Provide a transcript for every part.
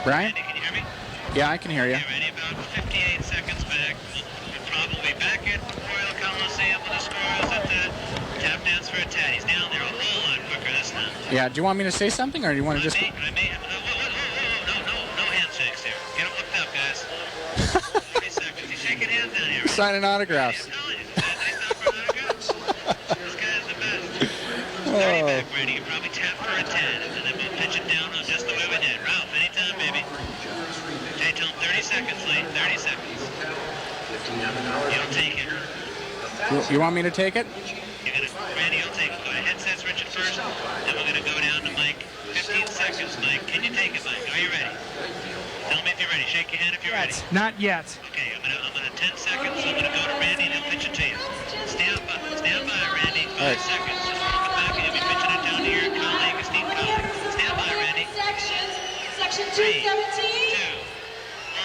Brian? Randy, can you hear me? Yeah, I can hear you. Okay, Randy, about 58 seconds back. We're probably back at Memorial Coliseum with the scores at the tap dance for a tat. He's down there a whole lot quicker this time. Yeah, do you want me to say something, or do you want to just... No handshakes here. Get him looked up, guys. 40 seconds. He's shaking hands down here. Signing autographs. I'm telling you, this guy's the best. 30 back, Randy. You probably tap for a 10, and then we'll pitch it down just the way we did. Ralph, anytime, baby. Jay, tell him 30 seconds, Lee. 30 seconds. You'll take it. You want me to take it? Randy, you'll take it. Go ahead. Headsets, Richard first. Then we're going to go down to Mike. 15 seconds, Mike. Can you take it, Mike? Are you ready? Tell me if you're ready. Shake your hand if you're ready. Not yet. Okay, I'm gonna 10 seconds. I'm gonna go to Randy and he'll pitch it to you. Stand by, Randy. 5 seconds. Just walk it back and you'll be pitching it down to your colleague, esteemed colleague. Stand by, Randy. Section 217. 3, 2,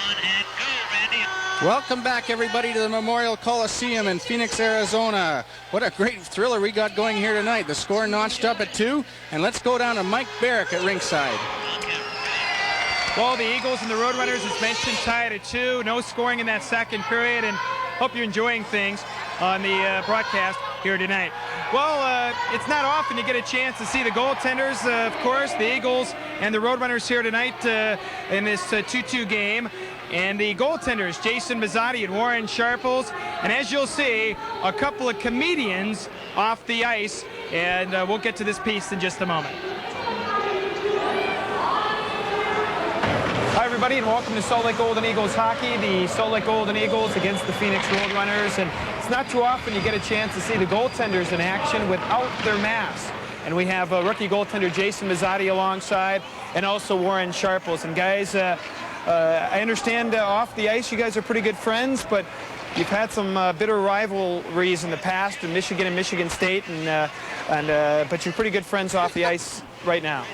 1, and go, Randy. Welcome back, everybody, to the Memorial Coliseum in Phoenix, Arizona. What a great thriller we got going here tonight. The score notched up at 2, and let's go down to Mike Barrick at ringside. Well, the Eagles and the Roadrunners, as mentioned, tied at 2. No scoring in that second period, and hope you're enjoying things on the broadcast here tonight. Well, it's not often you get a chance to see the goaltenders, of course, the Eagles and the Roadrunners here tonight in this 2-2 game. And the goaltenders, Jason Mazzotti and Warren Sharples. And as you'll see, a couple of comedians off the ice. And we'll get to this piece in just a moment. Hi, everybody, and welcome to Salt Lake Golden Eagles hockey. The Salt Lake Golden Eagles against the Phoenix Roadrunners. And it's not too often you get a chance to see the goaltenders in action without their masks. And we have rookie goaltender Jason Mazzotti alongside, and also Warren Sharples. And guys, I understand off the ice you guys are pretty good friends, but you've had some bitter rivalries in the past in Michigan and Michigan State, but you're pretty good friends off the ice right now.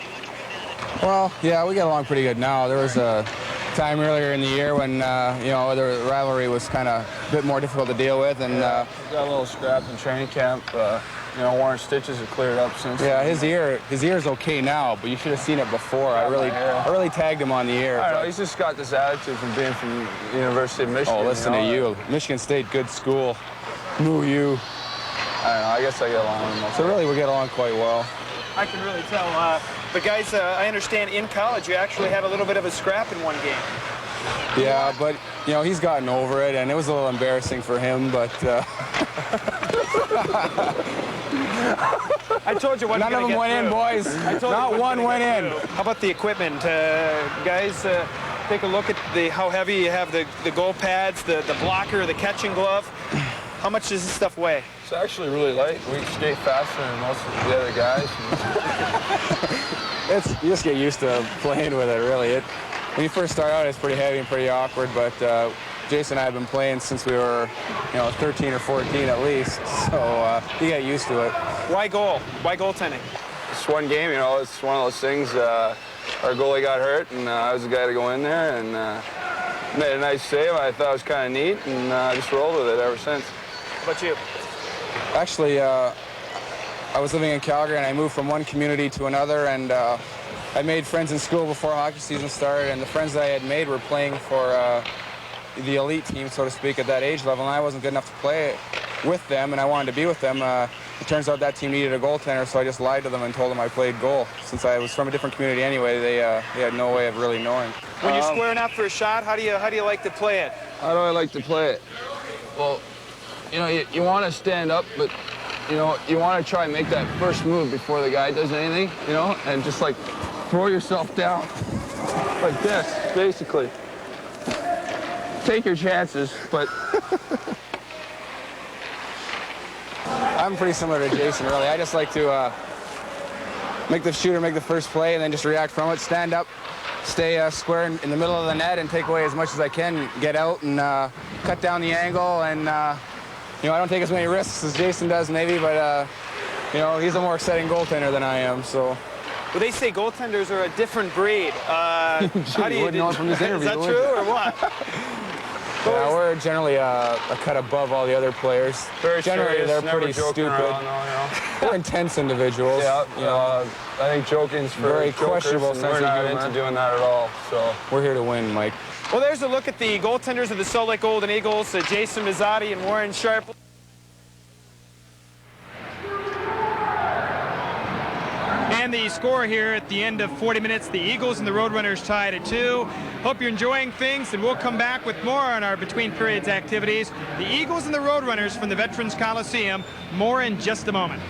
Well, yeah, we get along pretty good now. There was a time earlier in the year when, the rivalry was kind of a bit more difficult to deal with. And got a little scrap in training camp. Warren's stitches have cleared up since. Yeah, his ear's okay now, but you should have seen it before. I really tagged him on the ear. I don't know, he's just got this attitude from being from the University of Michigan. Oh, listen to you. Michigan State, good school. Moo you. I don't know, I guess I get along with him. So really, we get along quite well. I can really tell. But guys, I understand in college you actually had a little bit of a scrap in one game. Yeah, but, he's gotten over it, and it was a little embarrassing for him, but... I told you what. None of them went in, boys. Not one went in. How about the equipment? Guys, take a look at how heavy you have the goal pads, the blocker, the catching glove. How much does this stuff weigh? It's actually really light. We skate faster than most of the other guys. You just get used to playing with it, really. When you first start out, it's pretty heavy and pretty awkward, but Jason and I have been playing since we were, 13 or 14 at least, so you get used to it. Why goal? Why goaltending? It's one game, it's one of those things. Our goalie got hurt, and I was the guy to go in there and made a nice save. I thought it was kind of neat, and I just rolled with it ever since. How about you? Actually, I was living in Calgary, and I moved from one community to another, and I made friends in school before hockey season started, and the friends that I had made were playing for the elite team, so to speak, at that age level, and I wasn't good enough to play with them, and I wanted to be with them. It turns out that team needed a goaltender, so I just lied to them and told them I played goal. Since I was from a different community anyway, they had no way of really knowing. When you're squaring up for a shot, how do you like to play it? How do I like to play it? Well, you want to stand up, but you want to try and make that first move before the guy does anything, and just like throw yourself down like this, basically. Take your chances, but... I'm pretty similar to Jason, really. I just like to make the shooter make the first play and then just react from it, stand up, stay square in the middle of the net and take away as much as I can, get out and cut down the angle, and I don't take as many risks as Jason does maybe, but he's a more exciting goaltender than I am, so. Well, they say goaltenders are a different breed. How do you know from this interview? Is that true or what? Yeah, we're generally a cut above all the other players. Very generally, serious, they're never pretty joking stupid. around, though, you know. They're intense individuals. Yeah, you know. I think joking's for Very jokers, questionable and sense we're of not humor. into doing that at all. So We're here to win, Mike. Well, there's a look at the goaltenders of the Salt Lake Golden Eagles, Jason Mazzotti and Warren Sharp. And the score here at the end of 40 minutes, the Eagles and the Roadrunners tied at 2. Hope you're enjoying things, and we'll come back with more on our between periods activities. The Eagles and the Roadrunners from the Veterans Coliseum. More in just a moment.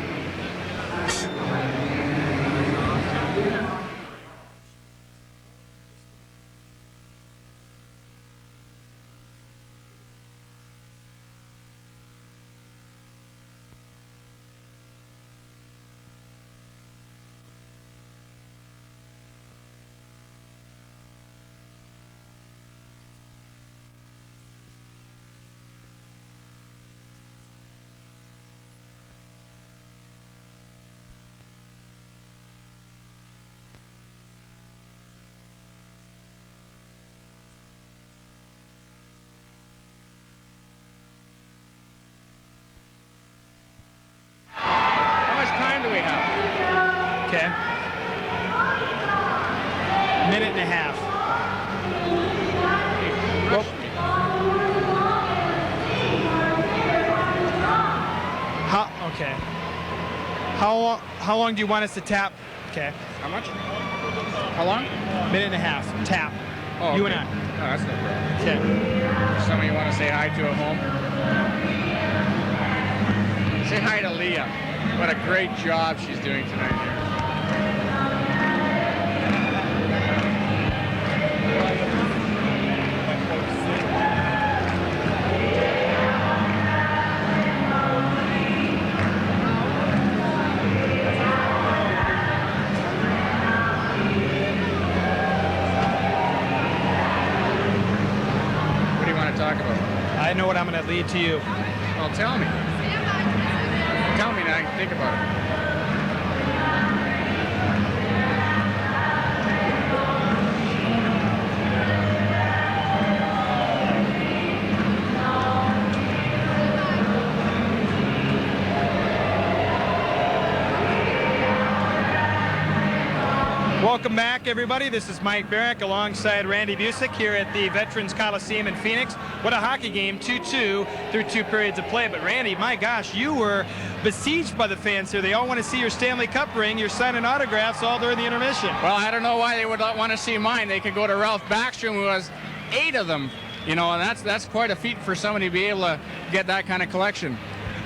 Okay. Minute and a half. Well, okay. How long do you want us to tap? Okay. How much? How long? Minute and a half. Tap. Oh, You okay. and I. No, that's no problem. Okay. Somebody you want to say hi to at home? Say hi to Leah. What a great job she's doing tonight here. What do you want to talk about? I know what I'm going to lead to you. Well, tell me. Tell me and I can think about it. Welcome back, everybody. This is Mike Barrick alongside Randy Bucyk here at the Veterans Coliseum in Phoenix. What a hockey game, 2-2 through 2 periods of play. But Randy, my gosh, you were besieged by the fans here. They all want to see your Stanley Cup ring. You're signing autographs all during the intermission. Well, I don't know why they would not want to see mine. They could go to Ralph Backstrom, who has 8 of them. You know, and that's quite a feat for somebody to be able to get that kind of collection.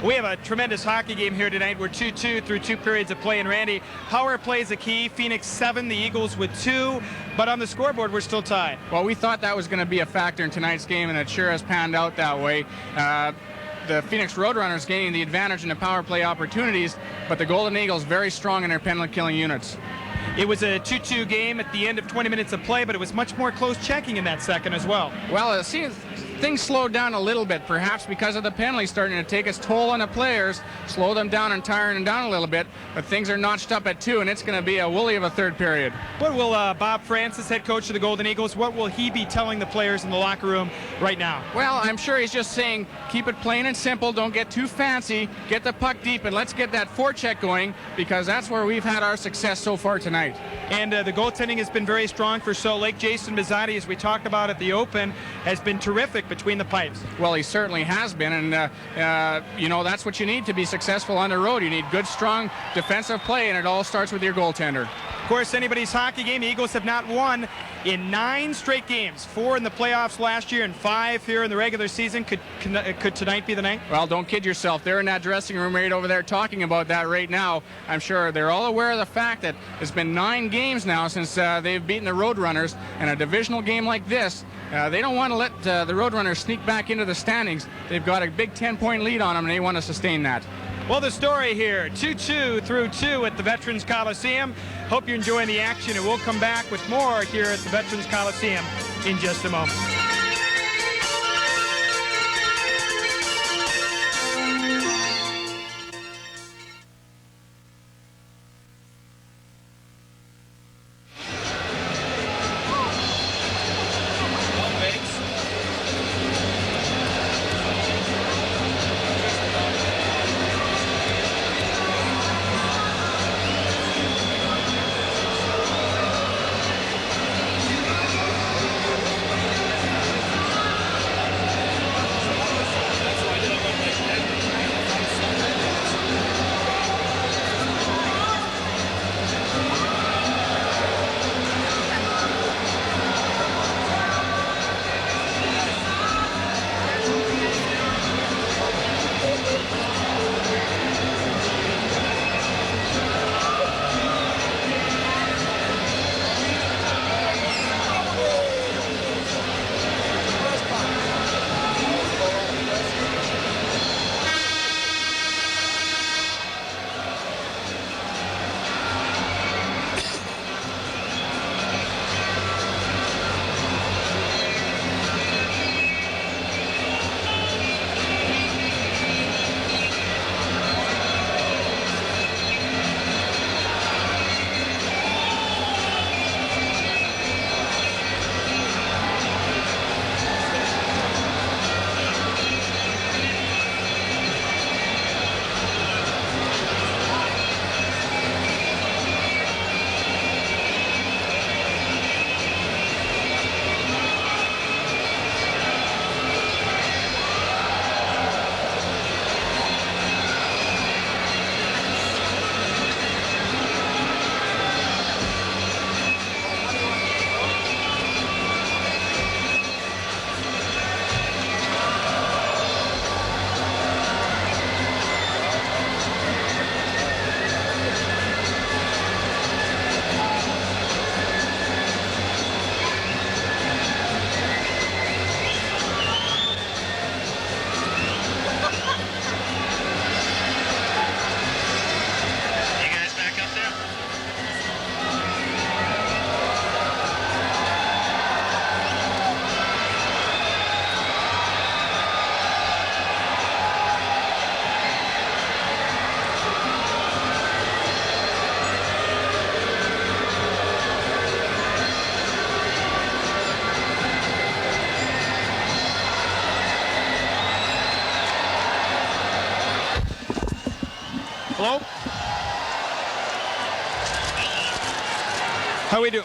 We have a tremendous hockey game here tonight. We're 2-2 through 2 periods of play. And Randy, power play is a key. Phoenix 7, the Eagles with 2. But on the scoreboard, we're still tied. Well, we thought that was going to be a factor in tonight's game, and it sure has panned out that way. The Phoenix Roadrunners gaining the advantage in the power play opportunities, but the Golden Eagles very strong in their penalty killing units. It was a 2-2 game at the end of 20 minutes of play, but it was much more close checking in that second as well. Well, it seems things slowed down a little bit, perhaps because of the penalty starting to take its toll on the players, slow them down and tire them down a little bit, but things are notched up at 2, and it's going to be a woolly of a third period. What will Bob Francis, head coach of the Golden Eagles, what will he be telling the players in the locker room right now? Well, I'm sure he's just saying, keep it plain and simple, don't get too fancy, get the puck deep, and let's get that forecheck going, because that's where we've had our success so far tonight. And the goaltending has been very strong for Salt Lake. Jason Mazzotti, as we talked about at the Open, has been terrific between the pipes. Well, he certainly has been, and you know, that's what you need to be successful on the road. You need good, strong defensive play, and it all starts with your goaltender. Of course, anybody's hockey game. The Eagles have not won in 9 straight games, 4 in the playoffs last year and 5 here in the regular season. Could tonight be the night? Well, don't kid yourself. They're in that dressing room right over there talking about that right now. I'm sure they're all aware of the fact that it's been 9 games now since they've beaten the Roadrunners, and a divisional game like this, they don't want to let the Roadrunners sneak back into the standings. They've got a big 10-point lead on them, and they want to sustain that. Well, the story here, 2-2 through 2 at the Veterans Coliseum. Hope you're enjoying the action, and we'll come back with more here at the Veterans Coliseum in just a moment. How we do?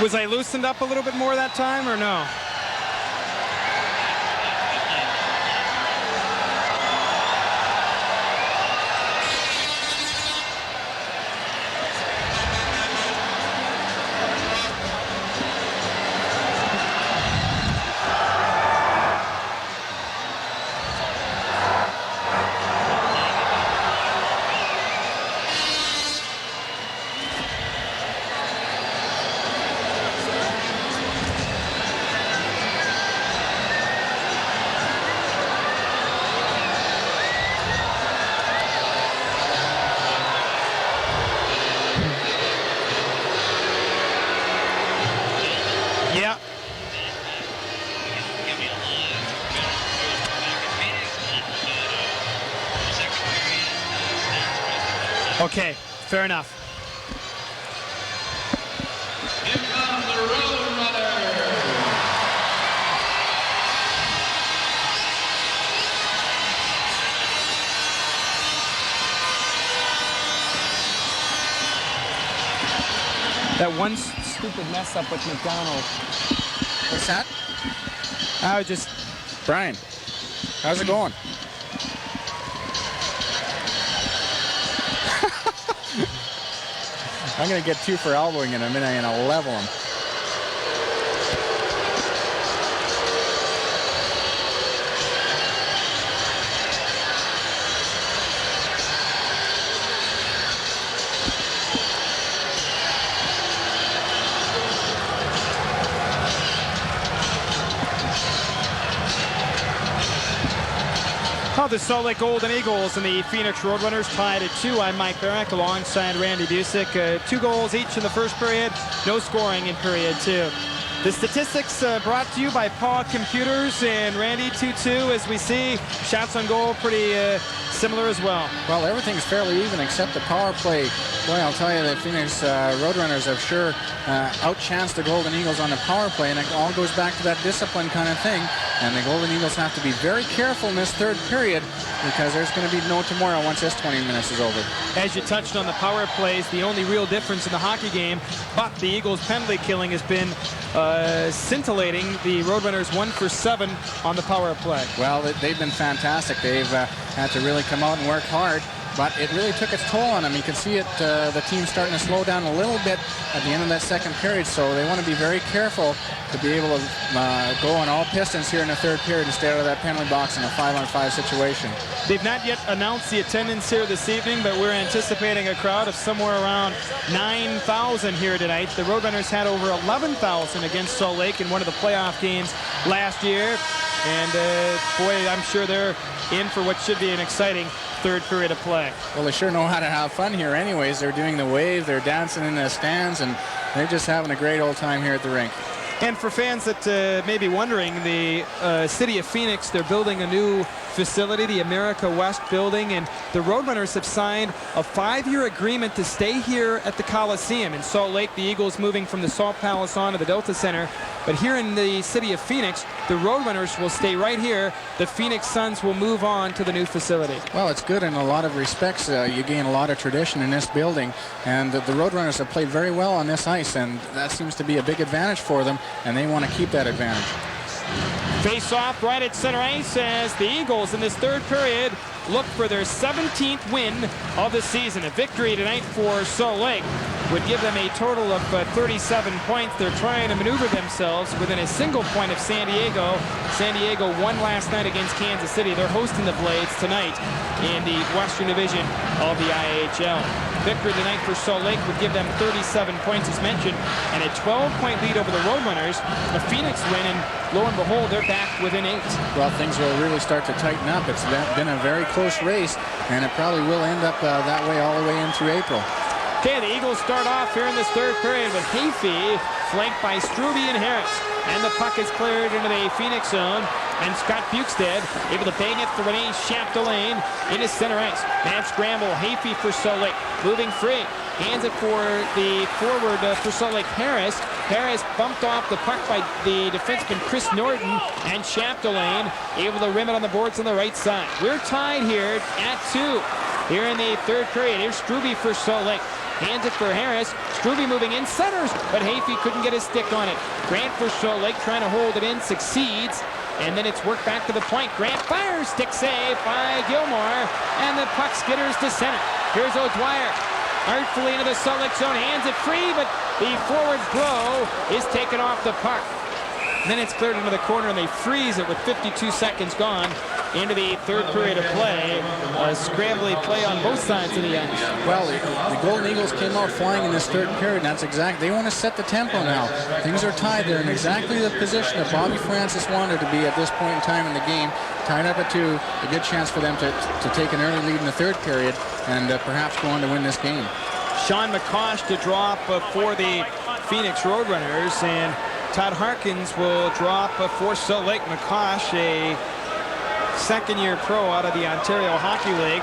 Was I loosened up a little bit more that time or no? Yeah. Okay, fair enough. Here come the Roadrunners. That one stupid mess up with McDonald. What's that? I was just... Brian, how's it going? I'm going to get 2 for elbowing in a minute and I'll level him. Oh, the Salt Lake Golden Eagles and the Phoenix Roadrunners tied at 2. I'm Mike Barrack alongside Randy Bucyk. 2 goals each in the first period, no scoring in period 2. The statistics brought to you by Paw Computers and Randy 2-2 as we see. Shots on goal pretty similar as well. Well, everything's fairly even except the power play. Boy, I'll tell you, the Phoenix Roadrunners have sure outchanced the Golden Eagles on the power play, and it all goes back to that discipline kind of thing. And the Golden Eagles have to be very careful in this third period because there's going to be no tomorrow once this 20 minutes is over. As you touched on the power plays, the only real difference in the hockey game, but the Eagles' penalty killing has been scintillating. The Roadrunners 1 for 7 on the power play. Well, they've been fantastic. They've had to really come out and work hard, but it really took its toll on them. You can see it, the team starting to slow down a little bit at the end of that second period, so they want to be very careful to be able to go on all pistons here in the third period and stay out of that penalty box in a 5-on-5 situation. They've not yet announced the attendance here this evening, but we're anticipating a crowd of somewhere around 9,000 here tonight. The Roadrunners had over 11,000 against Salt Lake in one of the playoff games last year. And boy, I'm sure they're in for what should be an exciting third period of play. Well, they sure know how to have fun here anyways. They're doing the wave, they're dancing in the stands, and they're just having a great old time here at the rink. And for fans that may be wondering, the city of Phoenix, they're building a new facility, the America West building, and the Roadrunners have signed a 5-year agreement to stay here at the Coliseum. In Salt Lake, the Eagles moving from the Salt Palace on to the Delta Center. But here in the city of Phoenix, the Roadrunners will stay right here. The Phoenix Suns will move on to the new facility. Well, it's good in a lot of respects. You gain a lot of tradition in this building, and the Roadrunners have played very well on this ice, and that seems to be a big advantage for them, and they want to keep that advantage. Face off right at center ice as the Eagles in this third period look for their 17th win of the season. A victory tonight for Salt Lake would give them a total of 37 points. They're trying to maneuver themselves within a single point of San Diego. San Diego won last night against Kansas City. They're hosting the Blades tonight in the Western Division of the IHL. Victory tonight for Salt Lake would give them 37 points as mentioned and a 12-point lead over the Roadrunners. The Phoenix win, and lo and behold, they're back within 8. Well, things will really start to tighten up. It's been a very close race, and it probably will end up that way all the way in through April. Okay, the Eagles start off here in this third period with Hafey flanked by Struby and Harris. And the puck is cleared into the Phoenix zone. And Scott Bukestad able to bang it for Renee Chapdelaine into center ice. Man scramble, Hafey for Salt Lake, moving free. Hands it for the forward for Salt Lake, Harris. Harris bumped off the puck by the defenseman Chris Norton, and Chapdelaine able to rim it on the boards on the right side. We're tied here at 2. here in the third period. Here's Struby for Salt Lake. Hands it for Harris. Struby moving in, centers, but Hafey couldn't get his stick on it. Grant for Salt Lake trying to hold it in, succeeds. And then it's worked back to the point. Grant fires, stick save by Gilmore. And the puck skitters to center. Here's O'Dwyer. Artfully into the Salt Lake zone, hands it free, but the forward blow is taken off the puck. Then it's cleared into the corner, and they freeze it with 52 seconds gone into the third period of play. A scrambly play on both sides of the ice. Well, the Golden Eagles came out flying in this third period. That's exactly. They want to set the tempo now. Things are tied. They're in exactly the position that Bobby Francis wanted to be at this point in time in the game. Tied up at 2. A good chance for them to take an early lead in the third period and perhaps go on to win this game. Sean McCosh to drop for the Phoenix Roadrunners, and Todd Harkins will drop for Salt Lake. McCosh, a second-year pro out of the Ontario Hockey League.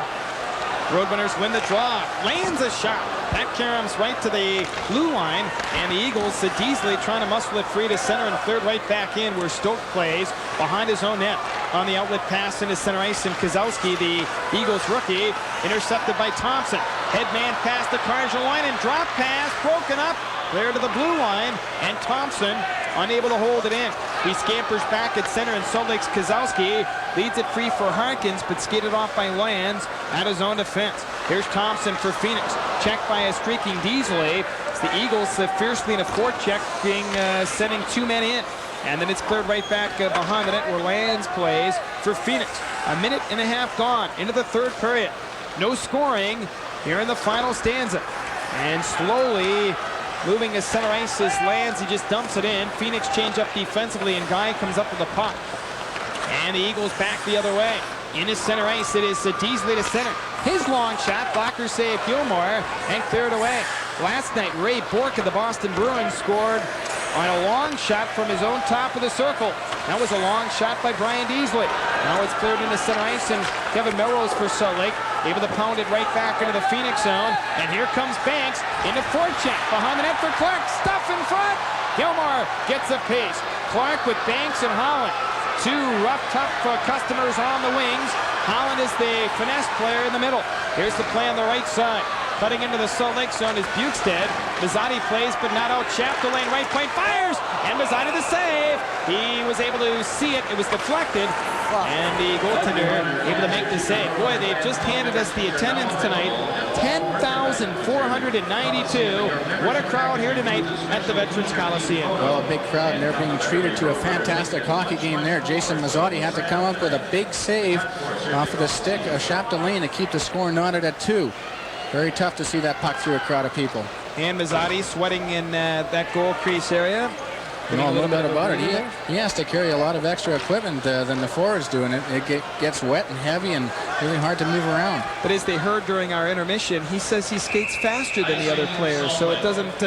Roadrunners win the draw. Lands a shot. Pat Karam's right to the blue line, and the Eagles, Deasley trying to muscle it free to center and third right back in, where Stoke plays behind his own net. On the outlet pass into center ice, and Kozowski, the Eagles rookie, intercepted by Thompson. Headman pass to Karjalainen, drop pass, broken up, clear to the blue line, and Thompson unable to hold it in. He scampers back at center, and Salt Lake's Kozowski leads it free for Harkins, but skated off by Lands at his own defense. Here's Thompson for Phoenix, checked by a streaking Deasley. It's the Eagles fiercely in a forecheck, being sending 2 men in. And then it's cleared right back behind the net where Lands plays for Phoenix. A minute and a half gone into the third period. No scoring here in the final stanza. And slowly moving to center ice is Lands. He just dumps it in. Phoenix change up defensively, and Guy comes up with the puck. And the Eagles back the other way. Into center ice, it is Deasley to center. His long shot, blocker save Gilmore, and cleared away. Last night, Ray Bourque of the Boston Bruins scored on a long shot from his own top of the circle. That was a long shot by Brian Deasley. Now it's cleared into center ice, and Kevin Melrose for Salt Lake able to pound it right back into the Phoenix zone. And here comes Banks into forecheck behind the net for Clark. Stuff in front. Gilmore gets a piece. Clark with Banks and Holland. 2 rough, tough customers on the wings. Holland is the finesse player in the middle. Here's the play on the right side. Cutting into the Salt Lake zone is Bukestad. Mazzotti plays, but not out. Chapdelaine right point fires, and Mazzotti the save. He was able to see it. It was deflected, and the goaltender able to make the save. Boy, they've just handed us the attendance tonight. 10,492. What a crowd here tonight at the Veterans Coliseum. Well, a big crowd, and they're being treated to a fantastic hockey game there. Jason Mazzotti had to come up with a big save off of the stick of Chapdelaine to keep the score knotted at 2. Very tough to see that puck through a crowd of people. And Mazzotti sweating in that goal crease area. No, a little bit about it. He has to carry a lot of extra equipment than the forwards do, and it gets wet and heavy and really hard to move around. But as they heard during our intermission, he says he skates faster than the other players, so it doesn't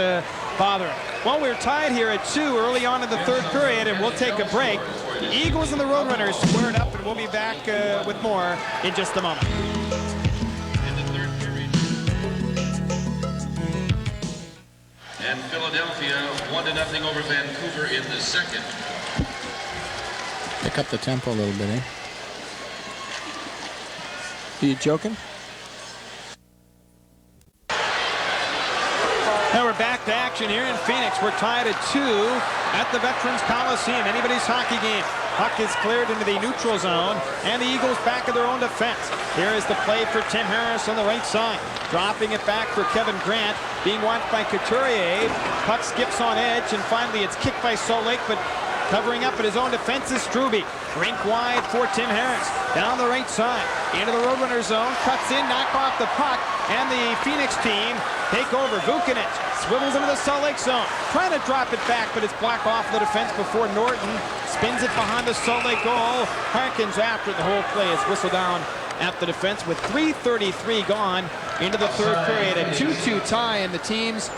bother him. Well, we're tied here at 2 early on in the third period, and we'll take a break. The Eagles and the Roadrunners squared up, and we'll be back with more in just a moment. And Philadelphia 1-0 over Vancouver in the second. Pick up the tempo a little bit, eh? Are you joking? Now we're back to action here in Phoenix. We're tied at 2 at the Veterans Coliseum. Anybody's hockey game. Puck is cleared into the neutral zone, and the Eagles back in their own defense. Here is the play for Tim Harris on the right side. Dropping it back for Kevin Grant, being watched by Couturier. Puck skips on edge, and finally it's kicked by Salt Lake, but covering up at his own defense is Struby. Rink wide for Tim Harris. Down the right side, into the Roadrunner zone, cuts in, knock off the puck, and the Phoenix team take over. Vucinic swivels into the Salt Lake zone, trying to drop it back, but it's blocked off the defense before Norton spins it behind the Salt Lake goal. Harkins after the whole play is whistled down at the defense with 3:33 gone into the third period. A 2-2 tie, and the teams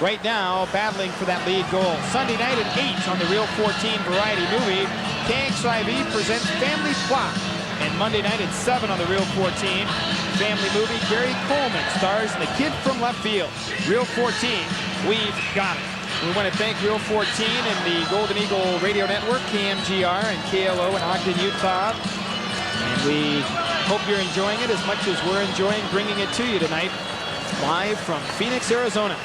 right now battling for that lead goal. Sunday night at 8 on the Real 14 Variety Movie, KXIV presents Family Plot. And Monday night at 7 on the Real 14 Family Movie, Gary Coleman stars in The Kid from Left Field. Real 14, we've got it. We want to thank Real 14 and the Golden Eagle Radio Network, KMGR and KLO in Ogden, Utah. And we Hope you're enjoying it as much as we're enjoying bringing it to you tonight, live from Phoenix, Arizona.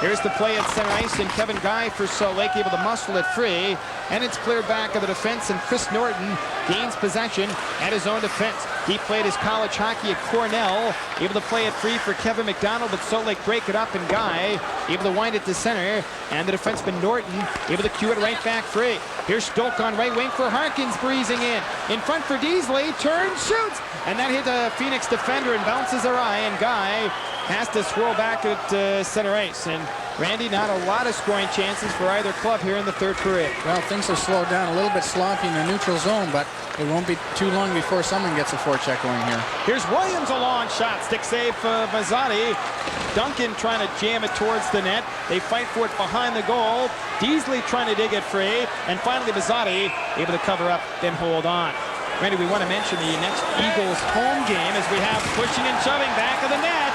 Here's the play at center ice, and Kevin Guy for Salt Lake able to muscle it free, and it's cleared back of the defense, and Chris Norton gains possession at his own defense. He played his college hockey at Cornell, able to play it free for Kevin McDonald, but Salt Lake break it up, and Guy able to wind it to center, and the defenseman Norton able to cue it right back free. Here's Stolk on right wing for Harkins, breezing in front for Deasley, turns, shoots, and that hit the Phoenix defender and bounces awry, and Guy has to swirl back at center ice. And Randy, not a lot of scoring chances for either club here in the third period. Well, things have slowed down a little bit sloppy in the neutral zone, but it won't be too long before someone gets a forecheck going here. Here's Williams, a long shot, stick save for Mazzotti. Duncan trying to jam it towards the net. They fight for it behind the goal. Deasley trying to dig it free, and finally Mazzotti able to cover up, then hold on. Randy, we want to mention the next Eagles home game as we have pushing and shoving back of the net.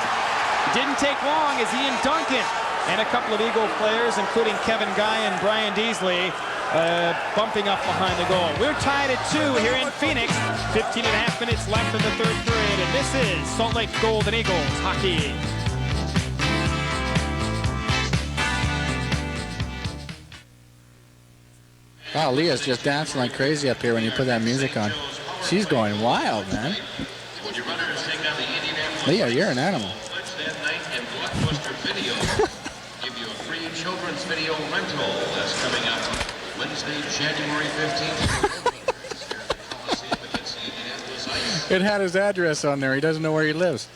Didn't take long as Ian Duncan and a couple of Eagle players, including Kevin Guy and Brian Deasley, bumping up behind the goal. We're tied at 2 here in Phoenix. 15.5 minutes left in the third period, and this is Salt Lake Golden Eagles hockey. Wow, Leah's just dancing like crazy up here when you put that music on. She's going wild, man. Leah, you're an animal. Video. Give you a free children's video rental. That's coming up Wednesday, January 15th. It had his address on there. He doesn't know where he lives.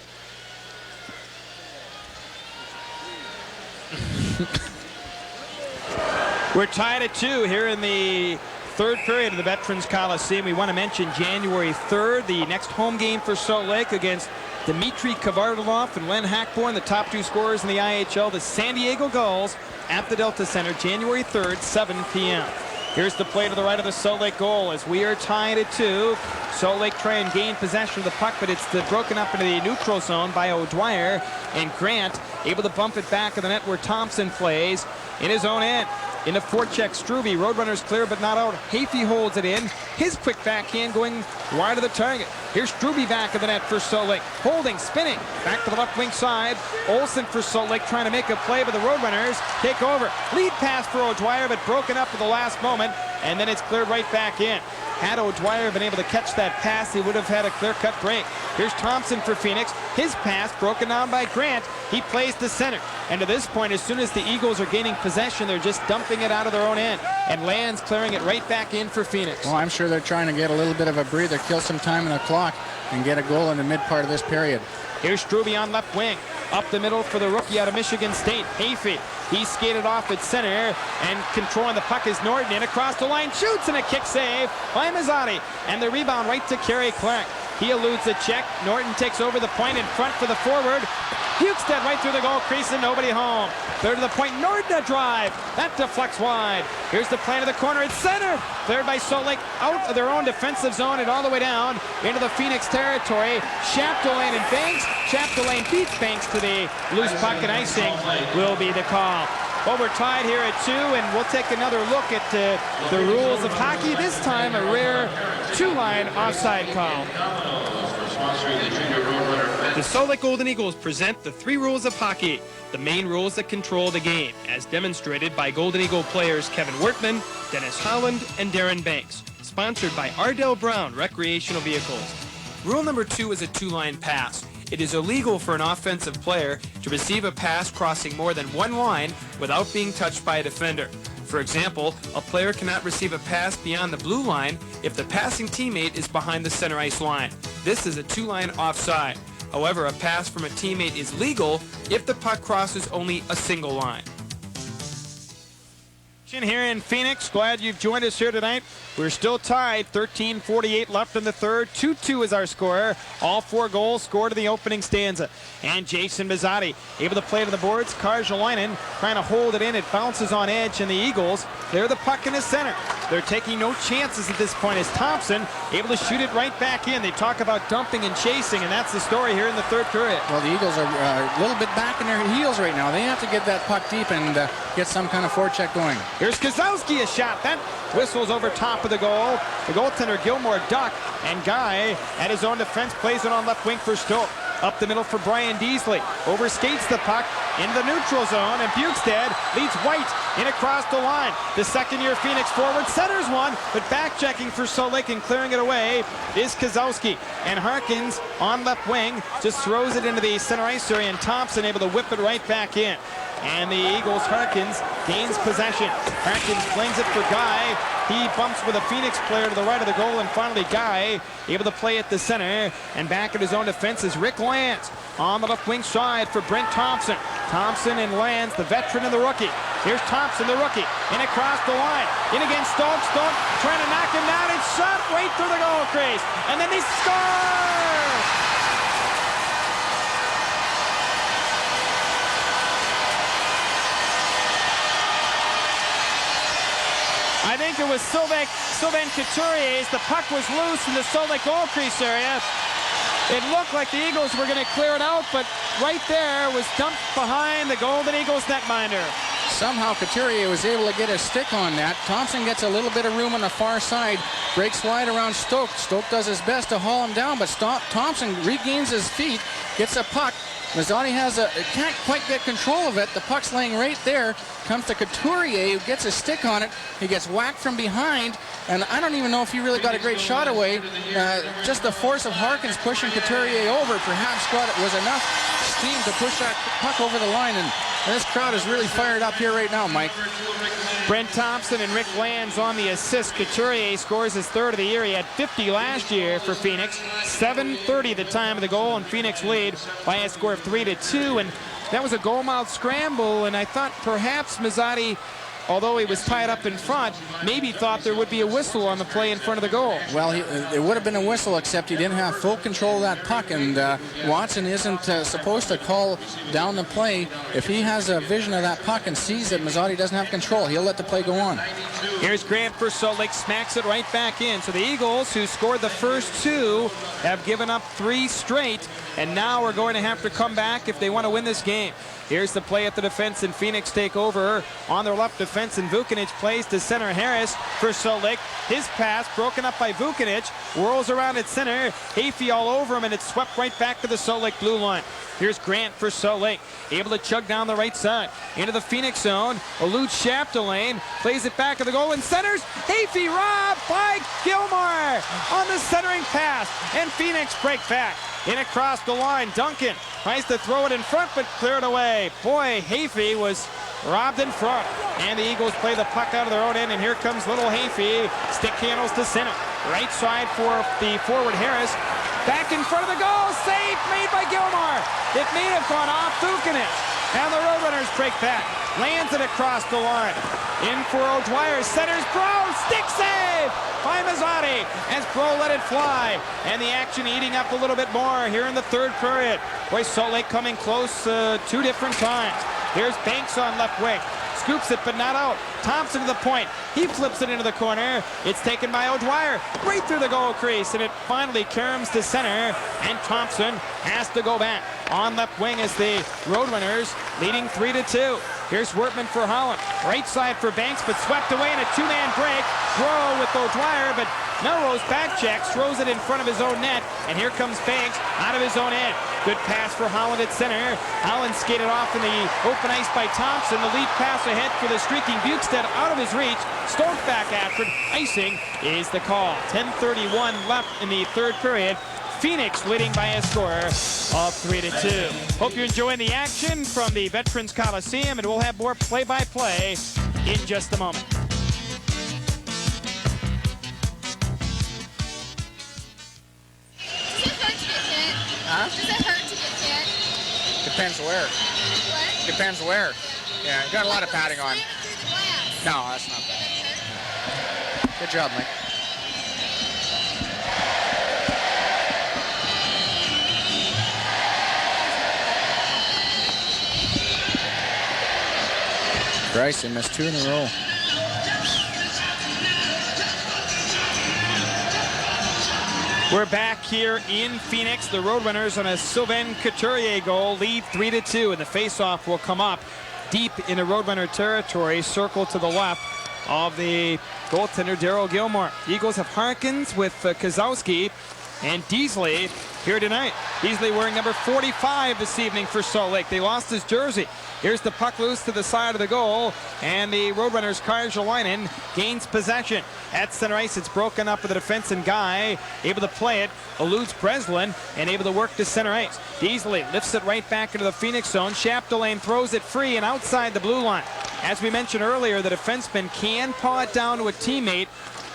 We're tied at 2 here in the third period of the Veterans Coliseum. We want to mention January 3rd, the next home game for Salt Lake against Dmitry Kvartalov and Len Hackborn, the top 2 scorers in the IHL, the San Diego Gulls at the Delta Center, January 3rd, 7 p.m. Here's the play to the right of the Salt Lake goal as we are tied at 2. Salt Lake try and gain possession of the puck, but it's broken up into the neutral zone by O'Dwyer, and Grant able to bump it back of the net where Thompson plays in his own end. In the forecheck, Struby, Roadrunners clear but not out. Hafey holds it in. His quick backhand going wide of the target. Here's Struby back of the net for Salt Lake. Holding, spinning, back to the left wing side. Olsen for Salt Lake trying to make a play, but the Roadrunners take over. Lead pass for O'Dwyer, but broken up at the last moment, and then it's cleared right back in. Had O'Dwyer been able to catch that pass, he would have had a clear-cut break. Here's Thompson for Phoenix. His pass broken down by Grant. He plays to center. And to this point, as soon as the Eagles are gaining possession, they're just dumping it out of their own end. And Land's clearing it right back in for Phoenix. Well, I'm sure they're trying to get a little bit of a breather, kill some time in the clock, and get a goal in the mid part of this period. Here's Struby on left wing. Up the middle for the rookie out of Michigan State, Hafey. He skated off at center, and controlling the puck is Norton. In across the line, shoots, and a kick save by Mazzotti. And the rebound right to Kerry Clark. He eludes a check. Norton takes over the point in front for the forward. Bukestad right through the goal crease and nobody home. Third to the point, Norton a drive. That deflects wide. Here's the play to the corner at center. Cleared by Salt Lake out of their own defensive zone and all the way down into the Phoenix territory. Chapdelaine and Banks. Chapdelaine beats Banks to the loose puck, and icing will be the call. Well, we're tied here at 2, and we'll take another look at the rules of hockey. This time, a rare 2-line offside call. The Salt Lake Golden Eagles present the 3 rules of hockey, the main rules that control the game, as demonstrated by Golden Eagle players Kevin Wertman, Dennis Holland, and Darren Banks. Sponsored by Ardell Brown Recreational Vehicles. Rule number 2 is a 2-line pass. It is illegal for an offensive player to receive a pass crossing more than one line without being touched by a defender. For example, a player cannot receive a pass beyond the blue line if the passing teammate is behind the center ice line. This is a 2-line offside. However, a pass from a teammate is legal if the puck crosses only a single line. Here in Phoenix, glad you've joined us here tonight. We're still tied, 13:48 left in the third. 2-2 is our score. All 4 goals scored in the opening stanza. And Jason Mazzotti able to play to the boards. Karjalainen trying to hold it in. It bounces on edge, and the Eagles clear the puck in the center. they're taking no chances at this point as Thompson able to shoot it right back in. They talk about dumping and chasing, and that's the story here in the third period. Well, the Eagles are a little bit back in their heels right now. They have to get that puck deep and get some kind of forecheck going. Here's Kozlowski, a shot. That whistles over top of the goal. The goaltender, Gilmore, duck, and Guy at his own defense plays it on left wing for Stoke. Up the middle for Brian Deasley. Overskates the puck into the neutral zone, and Bukestad leads White in across the line. The second-year Phoenix forward centers one, but back-checking for Salt Lake and clearing it away is Kozlowski. And Harkins on left wing just throws it into the center ice area, and Thompson able to whip it right back in. And the Eagles, Harkins, gains possession. Harkins flings it for Guy. He bumps with a Phoenix player to the right of the goal, and finally Guy able to play at the center. And back at his own defense is Rick Lance on the left wing side for Brent Thompson. Thompson and Lance, the veteran and the rookie. Here's Thompson, the rookie, in across the line. In against Stoke. Stoke trying to knock him down. It's shot right through the goal crease. And then they score! I think it was Sylvain Couturier's. The puck was loose in the Salt Lake goal crease area. It looked like the Eagles were going to clear it out, but right there was dumped behind the Golden Eagles netminder. Somehow Couturier was able to get a stick on that. Thompson gets a little bit of room on the far side, breaks wide around Stoke. Stoke does his best to haul him down, but Thompson regains his feet, gets a puck. Mazzotti can't quite get control of it. The puck's laying right there. Comes to Couturier, who gets a stick on it. He gets whacked from behind, and I don't even know if he really got a great shot away. Just the force of Harkins pushing Couturier over perhaps was enough steam to push that puck over the line, and this crowd is really fired up here right now, Mike. Brent Thompson and Rick Lands on the assist. Couturier scores his third of the year. He had 50 last year for Phoenix. 7:30 the time of the goal, and Phoenix lead by a score of 3-2. And that was a goal-mouth scramble, and I thought perhaps Mazzotti, although he was tied up in front, maybe thought there would be a whistle on the play in front of the goal. Well, it would have been a whistle, except he didn't have full control of that puck, and Watson isn't supposed to call down the play. If he has a vision of that puck and sees that Mazzotti doesn't have control, he'll let the play go on. Here's Grant for Salt Lake, smacks it right back in. So the Eagles, who scored the first two, have given up 3 straight, and now are going to have to come back if they want to win this game. Here's the play at the defense, and Phoenix take over on their left defense, and Vucinic plays to center Harris for Salt Lake. His pass broken up by Vucinic, whirls around at center, Hafey all over him, and it's swept right back to the Salt Lake blue line. Here's Grant for Salt Lake, able to chug down the right side into the Phoenix zone, eludes Chapdelaine, plays it back of the goal and centers. Hafey robbed by Gilmore on the centering pass, and Phoenix break back in across the line. Duncan tries to throw it in front, but cleared away. Boy, Hafey was robbed in front, and the Eagles play the puck out of their own end, and here comes little Hafey. Stick handles to center. Right side for the forward Harris. Back in front of the goal. Save made by Gilmore. It may have gone off Bucyk, and the Roadrunners break back. Lands it across the line. In for O'Dwyer. Centers Bro. Stick save by Mazzotti as Bro let it fly. And the action eating up a little bit more here in the third period. Boy, Salt Lake coming close 2 different times. Here's Banks on left wing. Scoops it, but not out. Thompson to the point. He flips it into the corner. It's taken by O'Dwyer right through the goal crease, and it finally caroms to center, and Thompson has to go back. On left wing is the Roadrunners, leading 3-2. Here's Wortman for Holland. Right side for Banks, but swept away in a 2-man break. Throw with O'Dwyer, but Melrose back checks, throws it in front of his own net, and here comes Banks out of his own end. Good pass for Holland at center. Holland skated off in the open ice by Thompson. The lead pass ahead for the streaking Bukestad out of his reach. Stoke back after it. Icing is the call. 10:31 left in the third period. Phoenix leading by a score of 3-2. Hope you're enjoying the action from the Veterans Coliseum, and we'll have more play-by-play in just a moment. Does it hurt to get hit? Depends where. What? Depends where. Yeah, got a lot of padding on. Through the glass. No, that's not bad. Good job, Mike. Bryson missed 2 in a row. We're back here in Phoenix. The Roadrunners on a Sylvain Couturier goal lead 3-2, and the faceoff will come up deep into Roadrunner territory, circle to the left of the goaltender Darryl Gilmore. The Eagles have Harkins with Kozowski and Deasley here tonight. Deasley wearing number 45 this evening for Salt Lake. They lost his jersey. Here's the puck loose to the side of the goal, and the Roadrunners' Karjalainen gains possession. At center ice, it's broken up with a defense and Guy, able to play it, eludes Breslin, and able to work to center ice. Deasley lifts it right back into the Phoenix zone. Chapdelaine throws it free and outside the blue line. As we mentioned earlier, the defenseman can paw it down to a teammate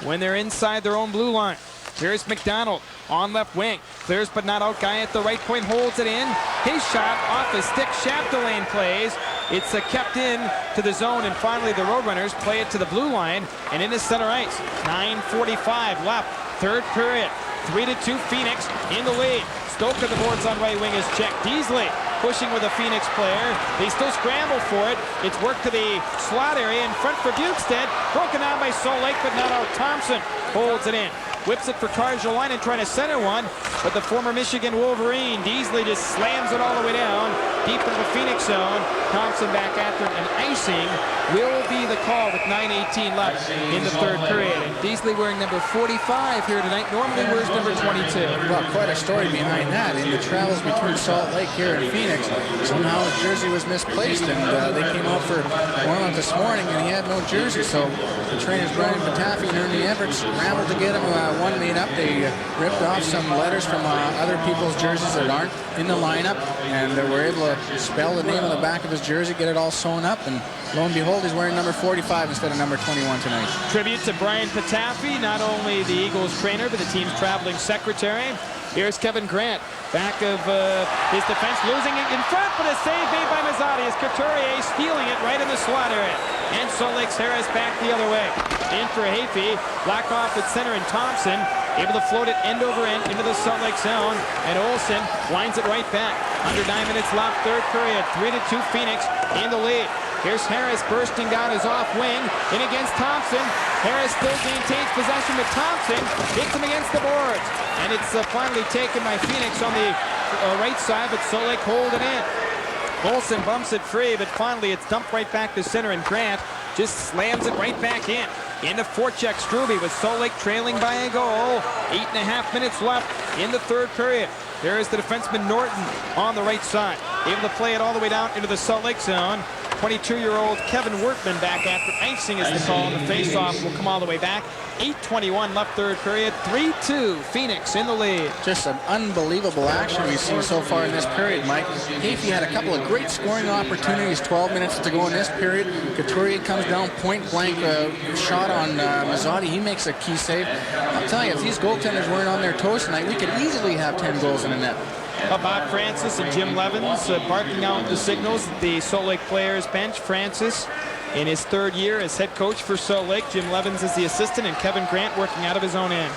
when they're inside their own blue line. Here's McDonald on left wing. Clears but not out. Guy at the right point holds it in. His shot off his stick. Chapdelaine plays. It's kept in to the zone, and finally the Roadrunners play it to the blue line and into center ice. 9:45 left. Third period. 3-2 Phoenix in the lead. Stoker the boards on right wing is checked. Deasley pushing with a Phoenix player. They still scramble for it. It's worked to the slot area in front for Bukestead. Broken down by Salt Lake, but not out. Thompson holds it in. Whips it for Karjalainen trying to center one, but the former Michigan Wolverine, Deasley, just slams it all the way down, deep into the Phoenix zone. Thompson back after it, and icing will be the call with 9:18 left in the third period. And Deasley wearing number 45 here tonight, normally wears number 22. Well, quite a story behind that. In the travels between Salt Lake here and Phoenix, somehow his jersey was misplaced, and they came out for warm-up this morning, and he had no jersey, so the trainers Brian Patafi and Ernie Everett scrambled to get him one made up. They ripped off some letters from other people's jerseys that aren't in the lineup, and were able to spell the name on the back of his jersey, get it all sewn up, and lo and behold, he's wearing number 45 instead of number 21 tonight. Tribute to Brian Patafi, not only the Eagles trainer, but the team's traveling secretary. Here's Kevin Grant, back of his defense, losing it in front, but a save made by Mazzotti as Couturier stealing it right in the slot area. And Salt Lake's Harris back the other way. In for Hafey, block off at center, and Thompson able to float it end over end into the Salt Lake zone, and Olsen lines it right back. Under 9 minutes left, third period, 3-2 Phoenix in the lead. Here's Harris bursting down his off wing, in against Thompson. Harris still maintains possession, but Thompson hits him against the boards. And it's finally taken by Phoenix on the right side, but Salt Lake hold it in. Olsen bumps it free, but finally it's dumped right back to center, and Grant just slams it right back in. Into forecheck Struby with Salt Lake trailing by a goal. 8.5 minutes left in the third period. There is the defenseman Norton on the right side, able to play it all the way down into the Salt Lake zone. 22-year-old Kevin Workman back after icing is the call. The face-off will come all the way back. 8:21 left third period. 3-2 Phoenix in the lead. Just some unbelievable action we've seen so far in this period, Mike. Hafey had a couple of great scoring opportunities. 12 minutes to go in this period. Couturier comes down point blank, shot on Mazzotti. He makes a key save. I'll tell you, if these goaltenders weren't on their toes tonight, we could easily have 10 goals in the net. Bob Francis and Jim Levens barking out the signals at the Salt Lake players bench. Francis in his third year as head coach for Salt Lake. Jim Levens is the assistant, and Kevin Grant working out of his own end.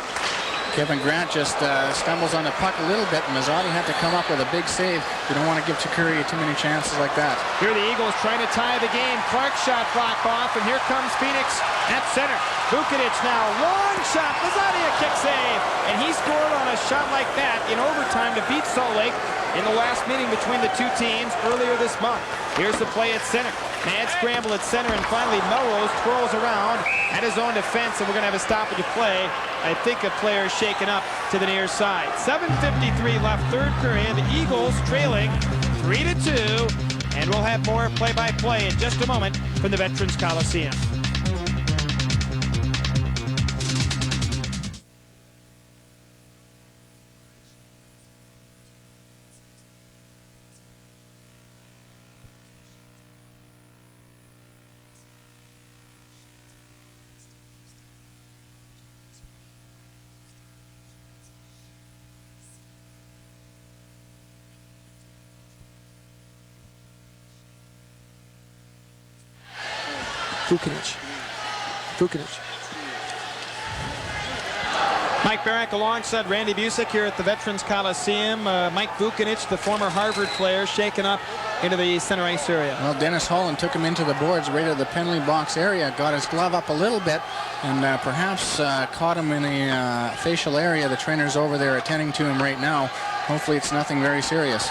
Kevin Grant just stumbles on the puck a little bit, and Mazzotti had to come up with a big save. You don't want to give Couturier too many chances like that. Here the Eagles trying to tie the game. Clark's shot blocked off, and here comes Phoenix at center. Bucyk now, long shot, Mazzotti a kick save, and he scored on a shot like that in overtime to beat Salt Lake in the last meeting between the two teams earlier this month. Here's the play at center. Mad scramble at center, and finally Melrose twirls around at his own defense, and we're going to have a stoppage of play. I think a player is shaken up to the near side. 7:53 left third period. The Eagles trailing 3-2, and we'll have more play-by-play in just a moment from the Veterans Coliseum. Bucyk. Mike Barrack alongside Randy Bucyk here at the Veterans Coliseum. Mike Bucyk, the former Harvard player, shaken up into the center ice area. Well, Dennis Holland took him into the boards right at the penalty box area, got his glove up a little bit, and perhaps caught him in a facial area. The trainer's over there attending to him right now. Hopefully it's nothing very serious.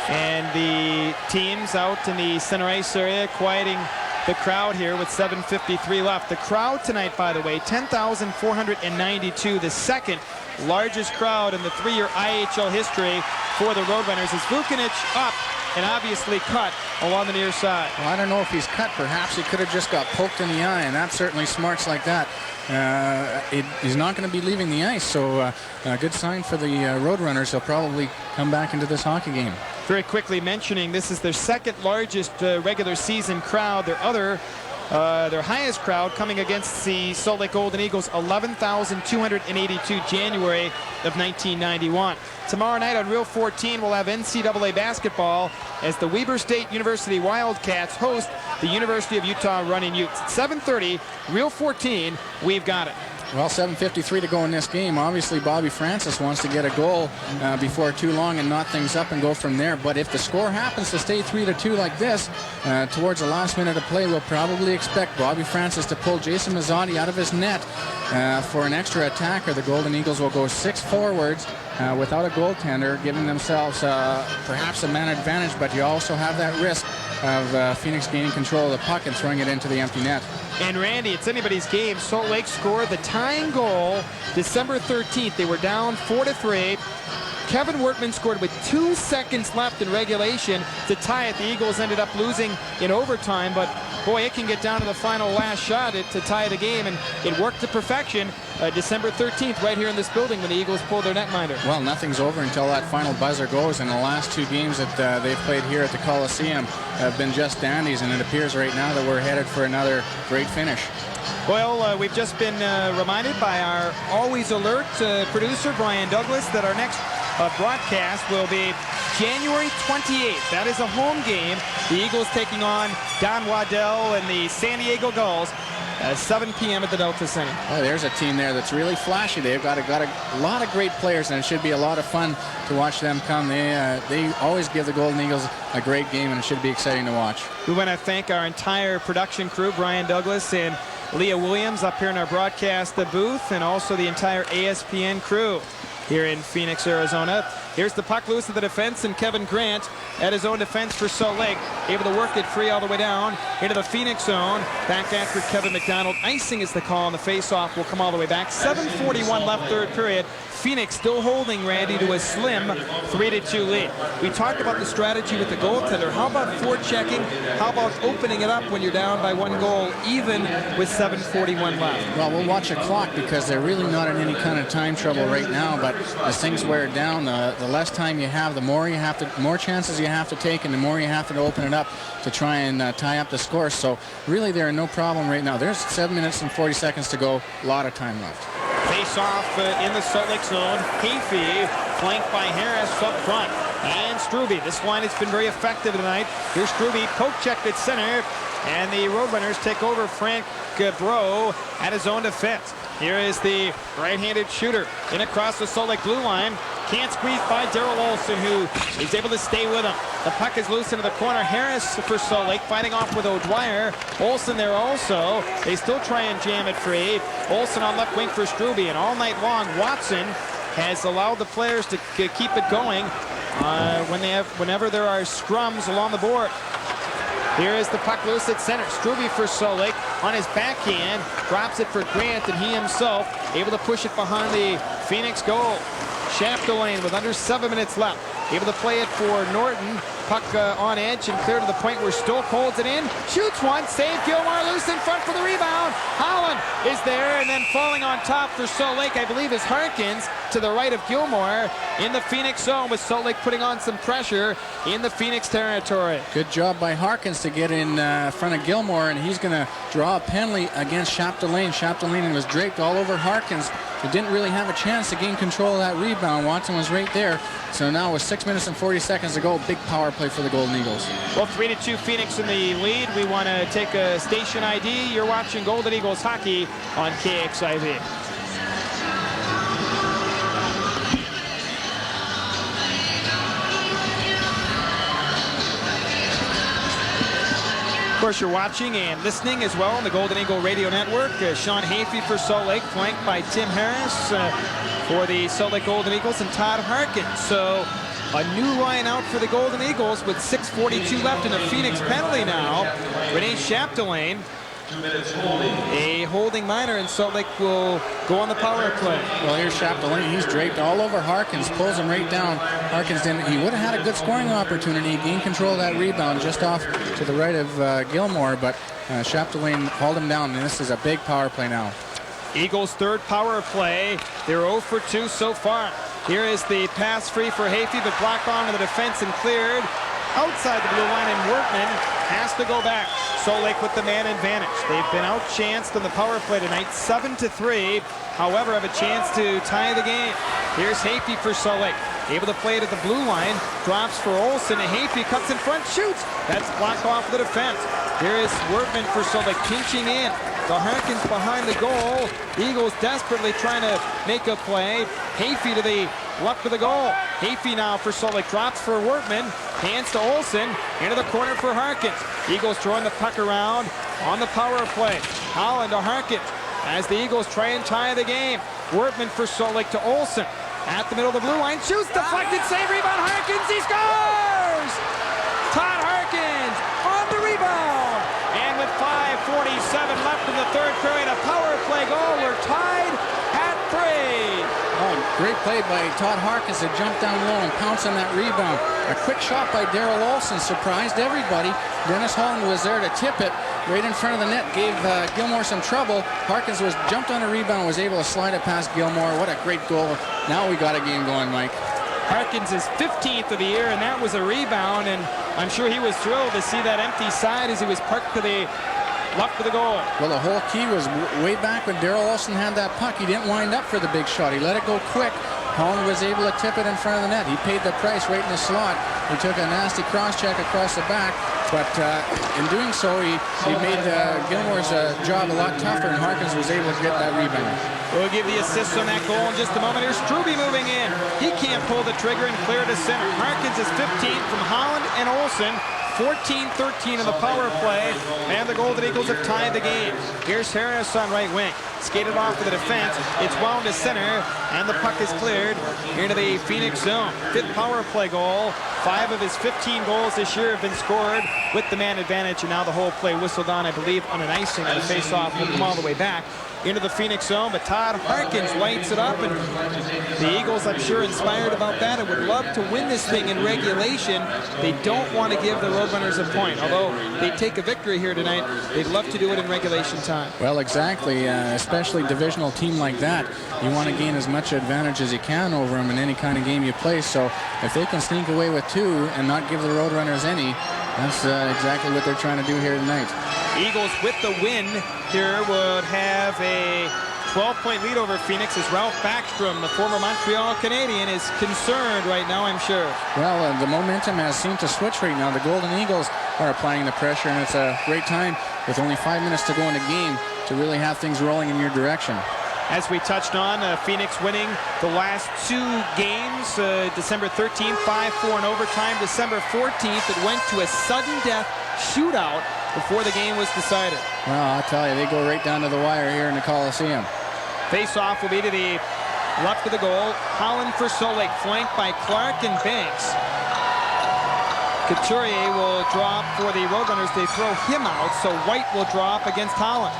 And the teams out in the center ice area quieting the crowd here with 7:53 left. The crowd tonight, by the way, 10,492, the second largest crowd in the 3-year IHL history for the Roadrunners. Is Bucyk up and obviously cut along the near side? Well, I don't know if he's cut. Perhaps he could have just got poked in the eye, and that certainly smarts like that. He's not going to be leaving the ice, so a good sign for the Roadrunners. He'll probably come back into this hockey game. Very quickly mentioning this is their second largest regular season crowd. Their highest crowd coming against the Salt Lake Golden Eagles, 11,282, January of 1991. Tomorrow night on Reel 14, we'll have NCAA basketball as the Weber State University Wildcats host the University of Utah Running Utes. At 7:30, Reel 14, we've got it. Well, 7:53 to go in this game. Obviously, Bobby Francis wants to get a goal before too long and knot things up and go from there. But if the score happens to stay 3-2 like this, towards the last minute of play, we'll probably expect Bobby Francis to pull Jason Mazzotti out of his net for an extra attacker. The Golden Eagles will go 6 forwards without a goaltender, giving themselves perhaps a man advantage, but you also have that risk of Phoenix gaining control of the puck and throwing it into the empty net. And Randy, it's anybody's game. Salt Lake scored the tying goal December 13th. They were down 4-3. Kevin Workman scored with 2 seconds left in regulation to tie it. The Eagles ended up losing in overtime, but boy, it can get down to the final last shot to tie the game, and it worked to perfection December 13th right here in this building when the Eagles pulled their netminder. Well, nothing's over until that final buzzer goes, and the last 2 games that they've played here at the Coliseum have been just dandies, and it appears right now that we're headed for another great finish. Well, we've just been reminded by our always alert producer, Brian Douglas, that our next broadcast will be January 28th. That is a home game. The Eagles taking on Don Waddell and the San Diego Gulls at 7 p.m. at the Delta Center. Oh, there's a team there that's really flashy. They've got a lot of great players, and it should be a lot of fun to watch them come. They always give the Golden Eagles a great game, and it should be exciting to watch. We want to thank our entire production crew, Brian Douglas and Leah Williams up here in our broadcast booth, and also the entire ASPN crew here in Phoenix, Arizona. Here's the puck loose of the defense, and Kevin Grant at his own defense for Salt Lake, able to work it free all the way down into the Phoenix zone. Back after Kevin McDonald. Icing is the call, and the face-off will come all the way back. 7:41 left, third period. Phoenix still holding, Randy, to a slim 3-2 lead. We talked about the strategy with the goaltender. How about forechecking? How about opening it up when you're down by 1 goal, even with 7:41 left? Well, we'll watch a clock because they're really not in any kind of time trouble right now. But as things wear down, the less time you have, the more chances you have to take, and the more you have to open it up to try and tie up the score. So really, they're no problem right now. There's 7 minutes and 40 seconds to go. A lot of time left. Face off in the Salt Lake zone. Heafy flanked by Harris up front. And Struby. This line has been very effective tonight. Here's Struby, poke checked at center. And the Roadrunners take over Frank Bro at his own defense. Here is the right-handed shooter in across the Salt Lake blue line. Can't squeeze by Daryl Olson, who is able to stay with him. The puck is loose into the corner. Harris for Salt Lake fighting off with O'Dwyer. Olson there also. They still try and jam it free. Olson on left wing for Struby, and all night long Watson has allowed the players to keep it going whenever there are scrums along the board. Here is the puck loose at center. Struby for Salt Lake on his backhand. Drops it for Grant, and he himself able to push it behind the Phoenix goal. Chapdelaine with under 7 minutes left. Able to play it for Norton. Puck on edge and clear to the point where Stolk holds it in. Shoots one. Save Gilmore loose in front for the rebound. Holland is there, and then falling on top for Salt Lake, I believe, is Harkins to the right of Gilmore in the Phoenix zone, with Salt Lake putting on some pressure in the Phoenix territory. Good job by Harkins to get in front of Gilmore, and he's going to draw a penalty against Chapdelaine. Chapdelaine was draped all over Harkins. He didn't really have a chance to gain control of that rebound. Watson was right there. So now with 6 minutes and 40 seconds to go, big power play for the Golden Eagles. Well, 3-2 Phoenix in the lead. We want to take a station ID. You're watching Golden Eagles hockey on KXIV. course, you're watching and listening as well on the Golden Eagle Radio Network. Sean Hafey for Salt Lake, flanked by Tim Harris for the Salt Lake Golden Eagles, and Todd Harkins. So a new line out for the Golden Eagles with 6:42 left in a Phoenix penalty now. Renee Chapdelaine, a holding minor, and Salt Lake will go on the power play. Well, here's Chapdelaine. He's draped all over Harkins, pulls him right down. Harkins didn't. He would have had a good scoring opportunity, gained control of that rebound just off to the right of Gilmore, but Chapdelaine hauled him down, and this is a big power play now. Eagles' third power play. They're 0 for 2 so far. Here is the pass free for Hafey, but blocked onto the defense and cleared outside the blue line, and Wortman has to go back. Salt Lake with the man advantage. They've been outchanced on the power play tonight, 7-3. However, have a chance to tie the game. Here's Hafey for Salt Lake. Able to play it at the blue line. Drops for Olsen, and Hafey cuts in front, shoots. That's blocked off the defense. Here is Wortman for Salt Lake, pinching in. The Harkins behind the goal. Eagles desperately trying to make a play. Hafey to the left of the goal. Hafey now for Salt Lake, drops for Wortman. Hands to Olsen. Into the corner for Harkins. Eagles throwing the puck around on the power play. Holland to Harkins as the Eagles try and tie the game. Wortman for Salt Lake to Olsen. At the middle of the blue line. Shoots, deflected, save, rebound. Harkins, he scores! Todd Harkins on the rebound. And with 5:47 left in the third period, a power play goal. We're tied at 3. Oh, great play by Todd Harkins to jump down low and pounce on that rebound. A quick shot by Daryl Olsen surprised everybody. Dennis Holland was there to tip it right in front of the net, gave Gilmore some trouble. Harkins jumped on a rebound, was able to slide it past Gilmore. What a great goal. Now we got a game going, Mike. Harkins is 15th of the year, and that was a rebound, and I'm sure he was thrilled to see that empty side as he was parked to the left of the goal. Well, the whole key was way back when Daryl Olsen had that puck. He didn't wind up for the big shot. He let it go quick. Holland was able to tip it in front of the net. He paid the price right in the slot. He took a nasty cross-check across the back, but in doing so, he made Gilmore's job a lot tougher, and Harkins was able to get that rebound. We'll give the assist on that goal in just a moment. Here's Struby moving in. He can't pull the trigger and clear to center. Harkins is 15th from Holland and Olsen. 14-13 in the power play, and the Golden Eagles have tied the game. Here's Harris on right wing. Skated off to the defense. It's wound to center, and the puck is cleared into the Phoenix zone. 5th power play goal. 5 of his 15 goals this year have been scored with the man advantage, and now the whole play whistled on, I believe, on an icing, and the face-off will come all the way back into the Phoenix zone, but Todd Harkins lights it up, and the Eagles, I'm sure, inspired about that and would love to win this thing in regulation. They don't want to give the Roadrunners a point. Although they take a victory here tonight, they'd love to do it in regulation time. Well, exactly, especially divisional team like that. You want to gain as much advantage as you can over them in any kind of game you play, so if they can sneak away with 2 and not give the Roadrunners any, that's exactly what they're trying to do here tonight. Eagles with the win here would have a 12-point lead over Phoenix as Ralph Backstrom, the former Montreal Canadian, is concerned right now, I'm sure. Well, the momentum has seemed to switch right now. The Golden Eagles are applying the pressure, and it's a great time with only 5 minutes to go in the game to really have things rolling in your direction. As we touched on, Phoenix winning the last 2 games. December 13th, 5-4 in overtime. December 14th, it went to a sudden death shootout before the game was decided. Well, I'll tell you, they go right down to the wire here in the Coliseum. Face-off will be to the left of the goal. Holland for Salt Lake, flanked by Clark and Banks. Couturier will drop for the Roadrunners. They throw him out, so White will drop against Holland.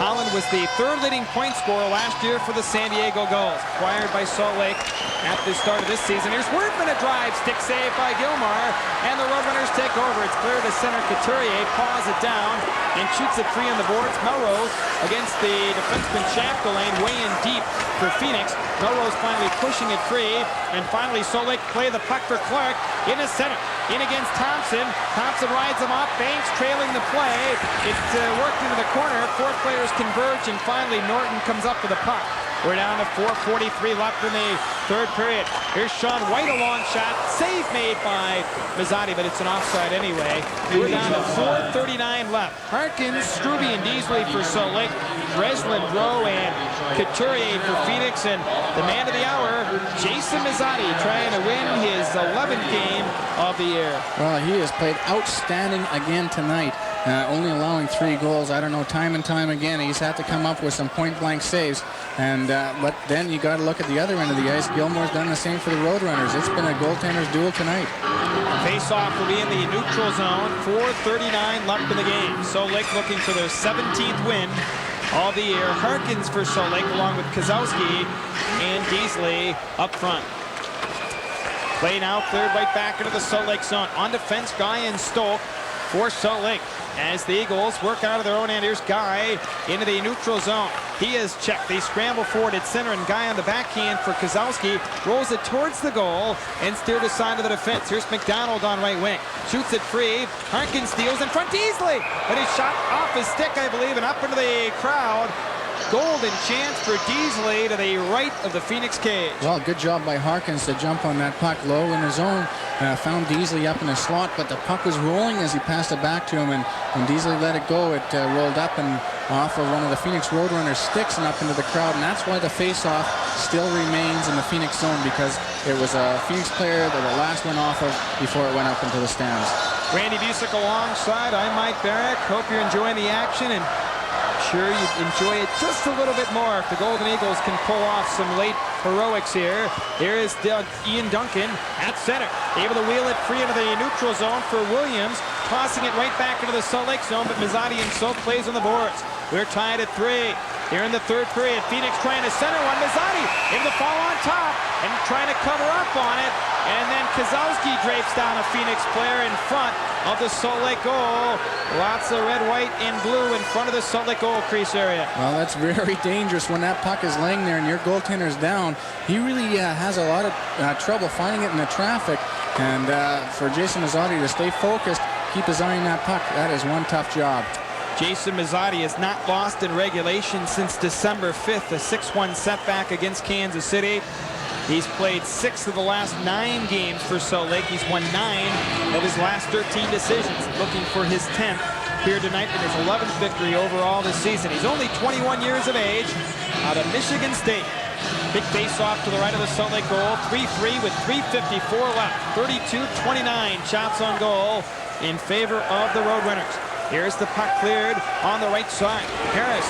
Holland was the 3rd leading point scorer last year for the San Diego Gulls, acquired by Salt Lake at the start of this season. Here's Wortman, a drive, stick save by Gilmore, and the Roadrunners take over. It's clear to center. Couturier paws it down and shoots it free on the boards. Melrose against the defenseman Chapdelaine, way in deep for Phoenix. Melrose finally pushing it free, and finally Salt Lake play the puck for Clark in the center. In against Thompson. Thompson rides him off. Banks trailing the play. It's worked into the corner. 4 players converge, and finally Norton comes up with a puck. We're down to 4:43 left in the 3rd period. Here's Sean White, a long shot. Save made by Mazzotti, but it's an offside anyway. We're down to 4:39 left. Harkins, Struby, and Deasley for Salt Lake. Breslin, Rowe, and Couturier for Phoenix. And the man of the hour, Jason Mazzotti, trying to win his 11th game of the year. Well, he has played outstanding again tonight. only allowing 3 goals. I don't know, time and time again, he's had to come up with some point-blank saves. And but then you got to look at the other end of the ice. Gilmore's done the same for the Roadrunners. It's been a goaltender's duel tonight. Face-off will be in the neutral zone. 4:39 left in the game. Salt Lake looking for their 17th win of the year. Harkins for Salt Lake along with Kozowski and Deasley up front. Play now cleared right back into the Salt Lake zone. On defense, Guy and Stoke for Salt Lake. As the Eagles work out of their own end, here's Guy into the neutral zone. He is checked. They scramble forward at center, and Guy on the backhand for Kozowski rolls it towards the goal and steered aside to the defense. Here's McDonald on right wing. Shoots it free. Harkins steals in front easily, but he's shot off his stick, I believe, and up into the crowd. Golden chance for Deasley to the right of the Phoenix cage. Well, good job by Harkins to jump on that puck low in his zone. Found Deasley up in the slot, but the puck was rolling as he passed it back to him, and when Deasley let it go, it rolled up and off of one of the Phoenix Roadrunners' sticks and up into the crowd, and that's why the face-off still remains in the Phoenix zone, because it was a Phoenix player that the last went off of before it went up into the stands. Randy Bucyk alongside. I'm Mike Barrick. Hope you're enjoying the action, and sure you'd enjoy it just a little bit more if the Golden Eagles can pull off some late heroics here. Here is Ian Duncan at center, able to wheel it free into the neutral zone for Williams, tossing it right back into the Salt Lake zone, but Mizzati and Soap plays on the boards. We're tied at 3 here in the third period. Phoenix trying to center one. Mizzati able to fall on top and trying to cover up on it, and then Kozowski drapes down a Phoenix player in front of the Salt Lake goal. Lots of red, white, and blue in front of the Salt Lake goal crease area. Well, that's very dangerous when that puck is laying there and your goaltender's down. He really has a lot of trouble finding it in the traffic. And for Jason Mizzati to stay focused, keep his eye on that puck, that is one tough job. Jason Mizzati has not lost in regulation since December 5th, a 6-1 setback against Kansas City. He's played 6 of the last 9 games for Salt Lake. He's won 9 of his last 13 decisions, looking for his 10th here tonight in his 11th victory overall this season. He's only 21 years of age, out of Michigan State. Big face-off to the right of the Salt Lake goal, 3-3 with 3:54 left. 32-29 shots on goal in favor of the Roadrunners. Here's the puck cleared on the right side. Harris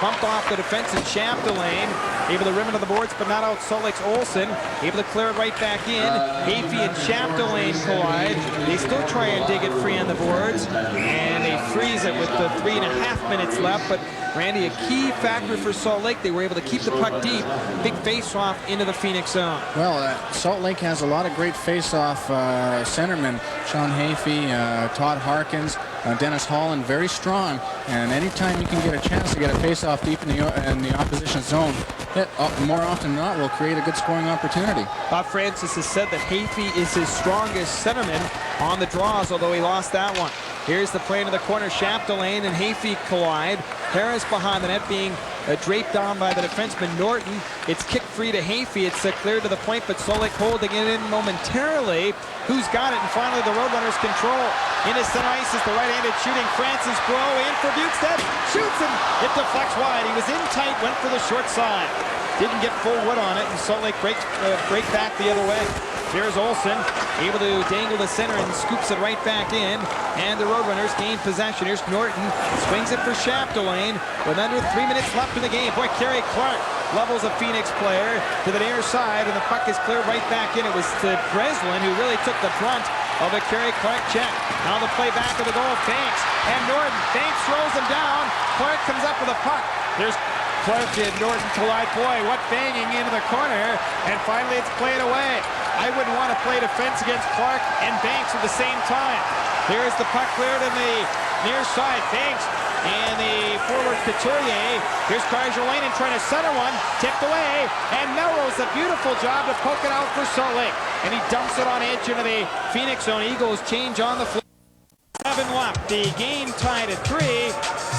bumped off the defense and Chapdelaine, able to rim into the boards, but not out Salt Lake's Olsen. Able to clear it right back in. Hafey and Chapdelaine collide. They still try and dig it free on the boards, and they freeze it with the 3.5 minutes left. But Randy, a key factor for Salt Lake, they were able to keep the puck deep. Big face-off into the Phoenix zone. Well, Salt Lake has a lot of great face-off centermen. Sean Hafey, Todd Harkins, Dennis Holland, very strong. And anytime you can get a chance to get a face-off deep in the opposition zone, it more often than not will create a good scoring opportunity. Bob Francis has said that Hafey is his strongest centerman on the draws, although he lost that one. Here's the play into the corner. Chapdelaine and Hafey collide. Harris behind the net being draped down by the defenseman Norton. It's kicked free to Hafey. It's cleared to the point, but Salt Lake holding it in momentarily. Who's got it? And finally the Roadrunners control. Into center ice is the right-handed shooting Francis Bro in for Bukestad. Shoots and it deflects wide. He was in tight, went for the short side. Didn't get full wood on it, and Salt Lake break back the other way. Here's Olsen, able to dangle the center and scoops it right back in. And the Roadrunners gain possession. Here's Norton, swings it for Chapdelaine with under 3 minutes left in the game. Boy, Kerry Clark levels a Phoenix player to the near side, and the puck is cleared right back in. It was to Breslin, who really took the brunt of a Kerry Clark check. Now the play back of the goal, Banks and Norton. Banks throws him down. Clark comes up with a puck. There's Clark and Norton collide. Boy, what banging into the corner, and finally it's played away. I wouldn't want to play defense against Clark and Banks at the same time. Here's the puck cleared in the near side. Banks and the forward Couturier. Here's Carjolainen trying to center one. Tipped away. And Melrose, a beautiful job to poke it out for Salt Lake. And he dumps it on edge into the Phoenix zone. Eagles change on the floor. 7 left. The game tied at 3.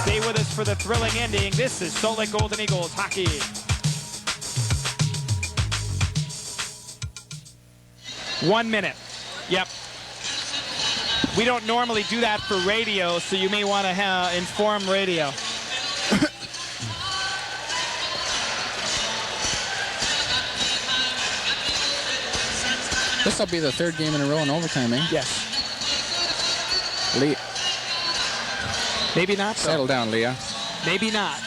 Stay with us for the thrilling ending. This is Salt Lake Golden Eagles hockey. One minute. Yep. We don't normally do that for radio, so you may want to inform radio. This will be the 3rd game in a row in overtime, eh? Yes. Maybe not. So. Settle down, Leah. Maybe not.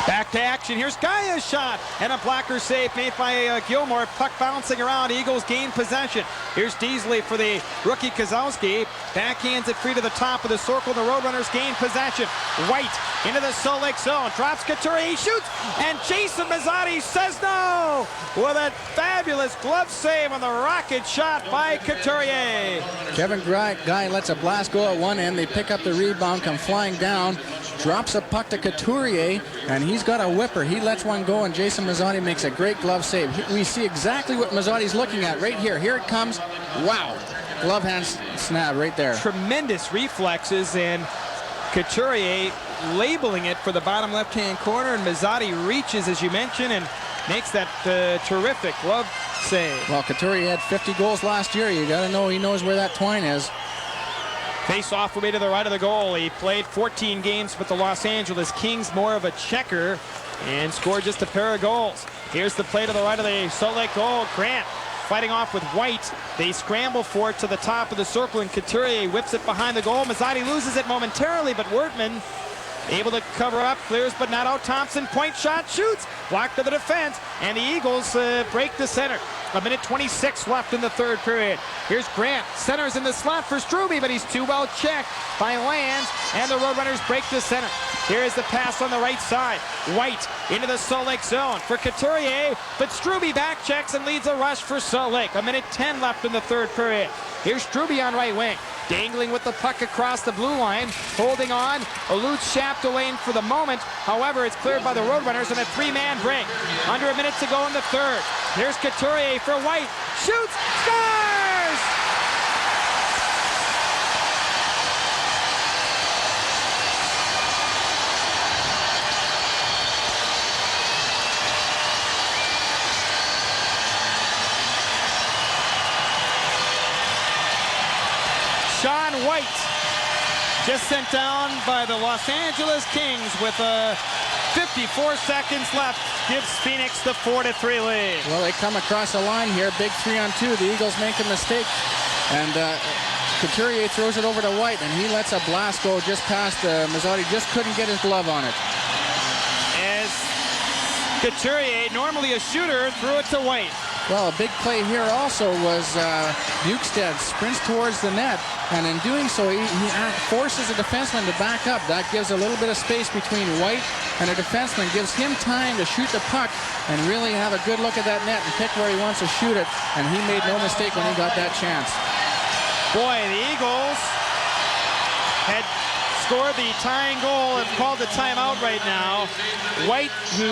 Back to action. Here's Gaya's shot. And a blocker save made by Gilmore. Puck bouncing around. Eagles gain possession. Here's Deasley for the rookie Kozlowski. Backhands it free to the top of the circle. The Roadrunners gain possession. White into the Salt Lake zone. Drops Couturier. He shoots. And Jason Mazzotti says no. With a fabulous glove save on the rocket shot by Couturier. Kevin Guy lets a blast go at one end. They pick up the rebound, come flying down. Drops a puck to Couturier, and he's got a whipper. He lets one go, and Jason Mazzotti makes a great glove save. We see exactly what Mazzotti's looking at right here. Here it comes. Wow. Glove hand snap right there. Tremendous reflexes, and Couturier labeling it for the bottom left-hand corner, and Mazzotti reaches, as you mentioned, and makes that terrific glove save. Well, Couturier had 50 goals last year. You got to know he knows where that twine is. Face off away to the right of the goal. He played 14 games with the Los Angeles Kings, more of a checker, and scored just a pair of goals. Here's the play to the right of the Salt Lake goal. Grant fighting off with White. They scramble for it to the top of the circle, and Couturier whips it behind the goal. Mazzotti loses it momentarily, but Wertman able to cover up, clears but not out. Thompson, point shot, shoots, blocked to the defense, and the Eagles break the center. A minute 26 left in the third period. Here's Grant, centers in the slot for Strube, but he's too well checked by Lands, and the Roadrunners break the center. Here is the pass on the right side. White into the Salt Lake zone for Couturier, but Strube back checks and leads a rush for Salt Lake. A minute 10 left in the third period. Here's Strube on right wing, dangling with the puck across the blue line, holding on, eludes Chapdelaine for the moment. However, it's cleared by the Roadrunners in a three-man break. Under a minute to go in the third. Here's Couturier for White, shoots, scores! Sean White, just sent down by the Los Angeles Kings with 54 seconds left, gives Phoenix the 4-3 lead. Well, they come across the line here, big 3-on-2. The Eagles make a mistake, and Couturier throws it over to White, and he lets a blast go just past Mazzotti. Just couldn't get his glove on it. As Couturier, normally a shooter, threw it to White. Well, a big play here also was Bukestad sprints towards the net, and in doing so, he forces a defenseman to back up. That gives a little bit of space between White and a defenseman, gives him time to shoot the puck and really have a good look at that net and pick where he wants to shoot it, and he made no mistake when he got that chance. Boy, the Eagles had scored the tying goal and called the timeout right now. White, who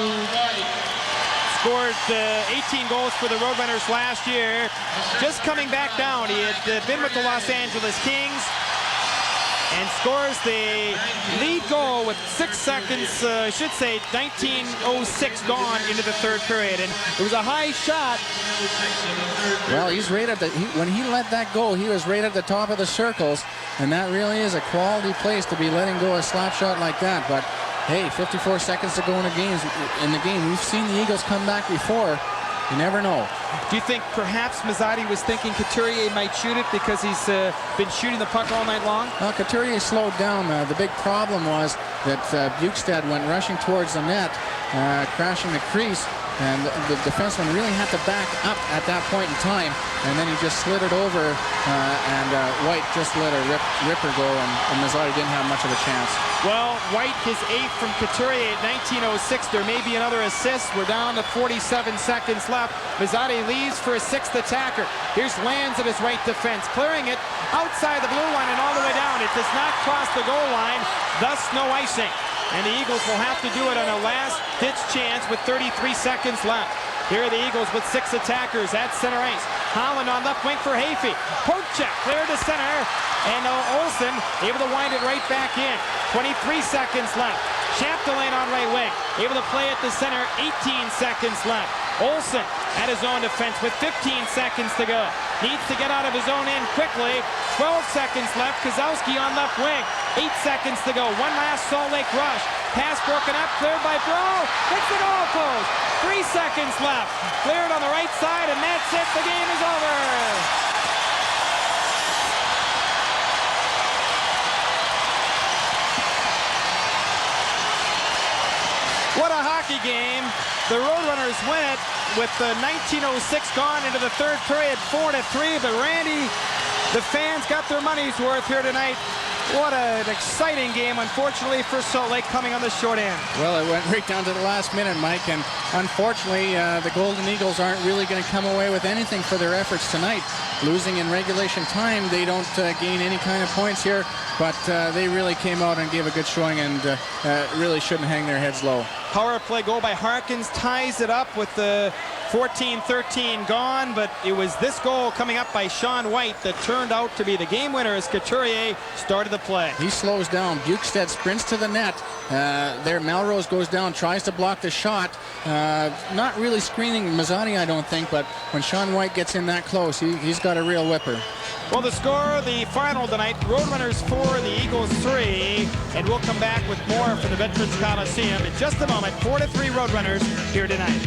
scored 18 goals for the Roadrunners last year, just coming back down. He had been with the Los Angeles Kings and scores the lead goal with 6 seconds, should say 19:06 gone into the third period, and it was a high shot. Well, he's right at the, when he let that go, he was right at the top of the circles, and that really is a quality place to be letting go a slap shot like that. But hey, 54 seconds to go in the game. We've seen the Eagles come back before. You never know. Do you think perhaps Mazzotti was thinking Couturier might shoot it because he's been shooting the puck all night long? Well, Couturier slowed down. The big problem was that Bukestad went rushing towards the net, crashing the crease, and the defenseman really had to back up at that point in time, and then he just slid it over, and White just let a ripper go, and Mazzotti didn't have much of a chance. Well, White, his 8th from Couturier at 19:06. There may be another assist. We're down to 47 seconds left. Mazzotti leaves for a 6th attacker. Here's Lands at his right defense, clearing it outside the blue line and all the way down. It does not cross the goal line, thus no icing. And the Eagles will have to do it on a last-ditch chance with 33 seconds left. Here are the Eagles with 6 attackers at center ice. Holland on left wing for Hafey. Poke check, clear to center, and Olsen able to wind it right back in. 23 seconds left. Chapdelaine on right wing, able to play at the center, 18 seconds left. Olsen at his own defense with 15 seconds to go. Needs to get out of his own end quickly. 12 seconds left. Kozlowski on left wing. 8 seconds to go. One last Salt Lake rush. Pass broken up, cleared by Bro. Hits the goal post. 3 seconds left. Cleared on the right side, and that's it. The game is over. Roadrunners win it with the 19:06 gone into the third period, 4-3. But Randy, the fans got their money's worth here tonight. What an exciting game, unfortunately, for Salt Lake coming on the short end. Well, it went right down to the last minute, Mike, and unfortunately, the Golden Eagles aren't really going to come away with anything for their efforts tonight. Losing in regulation time, they don't gain any kind of points here, but they really came out and gave a good showing and really shouldn't hang their heads low. Power play goal by Harkins ties it up with the 14-13 gone, but it was this goal coming up by Sean White that turned out to be the game winner as Couturier started the play. He slows down. Bukestad sprints to the net. There, Melrose goes down, tries to block the shot. Not really screening Mazzotti, I don't think, but when Sean White gets in that close, he's got a real whipper. Well, the score, the final tonight, Roadrunners 4, the Eagles 3, and we'll come back with more from the Veterans Coliseum in just a moment. 4-3 Roadrunners here tonight.